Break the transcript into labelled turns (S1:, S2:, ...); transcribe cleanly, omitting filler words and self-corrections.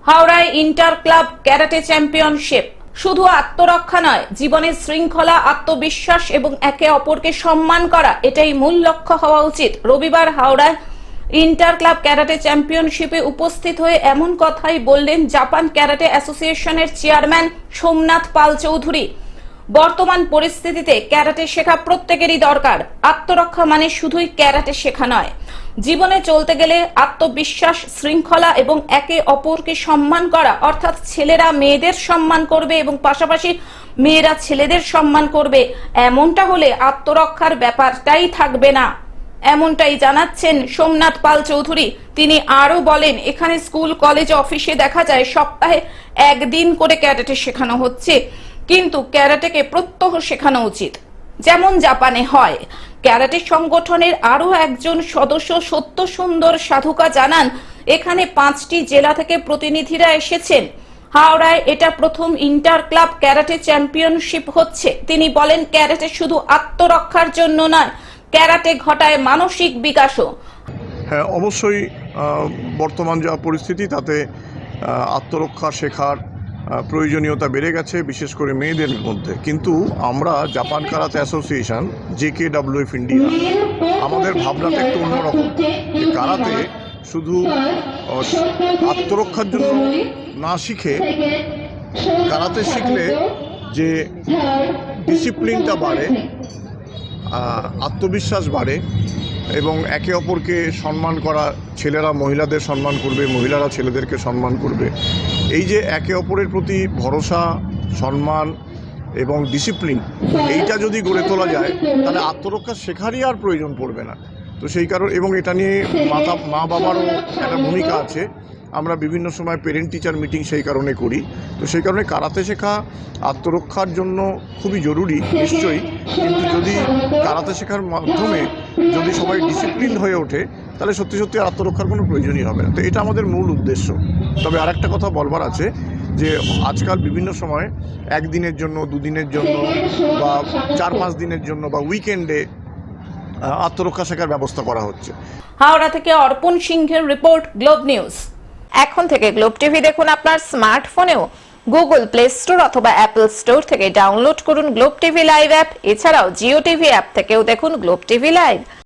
S1: হাওড়ায় inter club karate championship. শুধু আত্মরক্ষা নয়, জীবনের শৃঙ্খলা, আত্মবিশ্বাস এবং একে অপরকে সম্মান করা, এটাই মূল লক্ষ্য হওয়া উচিত। রবিবার হাওড়ায় ইন্টার ক্লাব ক্যারাটে চ্যাম্পিয়নশিপে উপস্থিত হয়ে এমন কথাই বললেন জাপান ক্যারাটে অ্যাসোসিয়েশনের চেয়ারম্যান সোমনাথ পাল চৌধুরী। বর্তমান পরিস্থিতিতে ক্যারাটে শেখা প্রত্যেকেরই দরকার। আত্মরক্ষা মানে শুধুই ক্যারাটে শেখা নয়, জীবনে চলতে গেলে আত্মবিশ্বাস, শৃঙ্খলা এবং একে অপরকে সম্মান করা, অর্থাৎ ছেলেরা মেয়েদের সম্মান করবে এবং পাশাপাশি মেয়েরা ছেলেদের সম্মান করবে। এমনটা হলে আত্মরক্ষার ব্যাপারটাই থাকবে না, এমনটাই জানাচ্ছেন সোমনাথ পাল চৌধুরী। তিনি আরো বলেন, এখানে স্কুল, কলেজ, অফিসে দেখা যায় সপ্তাহে একদিন করে ক্যারাটে শেখানো হচ্ছে, কিন্তু ক্যারাটেকে প্রত্যহ শেখানো উচিত, যেমন জাপানে হয়। ক্যারাটে সংগঠনের আরো একজন সদস্য সত্য সুন্দর সাধুকা জানান, এখানে 5টি জেলা থেকে প্রতিনিধিরা এসেছেন। হাওড়ায় এটা প্রথম ইন্টার ক্লাব ক্যারাটে চ্যাম্পিয়নশিপ হচ্ছে। তিনি বলেন, ক্যারাটে শুধু আত্মরক্ষার জন্য নয়, ক্যারাটে ঘটায় মানসিক বিকাশও।
S2: হ্যাঁ, অবশ্যই বর্তমান যা পরিস্থিতি তাতে আত্মরক্ষা শেখার প্রয়োজনীয়তা বেড়ে গেছে, বিশেষ করে মেয়েদের মধ্যে। কিন্তু আমরা Japan karate association JKWF India, আমাদের ভাবনাটা একটু অন্যরকম। যে কারাতে শুধু আত্মরক্ষার জন্য না শিখে, কারাতে শিখলে যে ডিসিপ্লিনটা বাড়ে, আত্মবিশ্বাস বাড়ে এবং একে অপরকে সম্মান করা, ছেলেরা মহিলাদের সম্মান করবে, মহিলারা ছেলেদেরকে সম্মান করবে। এই যে একে অপরের প্রতি ভরসা, সম্মান এবং ডিসিপ্লিন, এইটা যদি গড়ে তোলা যায় তাহলে আত্মরক্ষা শেখারই আর প্রয়োজন পড়বে না। তো সেই কারণ, এবং এটা নিয়ে মা বাবারও একটা ভূমিকা আছে। আমরা বিভিন্ন সময় পেরেন্ট টিচার মিটিং সেই কারণে করি। তো সেই কারণে কারাতে শেখা আত্মরক্ষার জন্য খুবই জরুরি নিশ্চয়ই, কিন্তু যদি কারাতে শেখার মাধ্যমে যদি সবাই ডিসিপ্লিন হয়ে ওঠে তাহলে সত্যি সত্যি আত্মরক্ষার কোনো প্রয়োজনই হবে না। তো এটা আমাদের মূল উদ্দেশ্য। তবে আরেকটা কথা বলবার আছে, যে আজকাল বিভিন্ন সময় একদিনের জন্য, দুদিনের জন্য বা 4-5 দিনের জন্য বা উইকেন্ডে আত্মরক্ষা শেখার ব্যবস্থা করা হচ্ছে।
S1: হাওড়া থেকে অর্পণ সিংহের রিপোর্ট, গ্লোব নিউজ। এখন থেকে গ্লোব টিভি দেখুন আপনার স্মার্টফোনেও। গুগল প্লে স্টোর অথবা অ্যাপল স্টোর থেকে ডাউনলোড করুন গ্লোব টিভি লাইভ অ্যাপ। এছাড়াও জিও টিভি অ্যাপ থেকেও দেখুন গ্লোব টিভি লাইভ।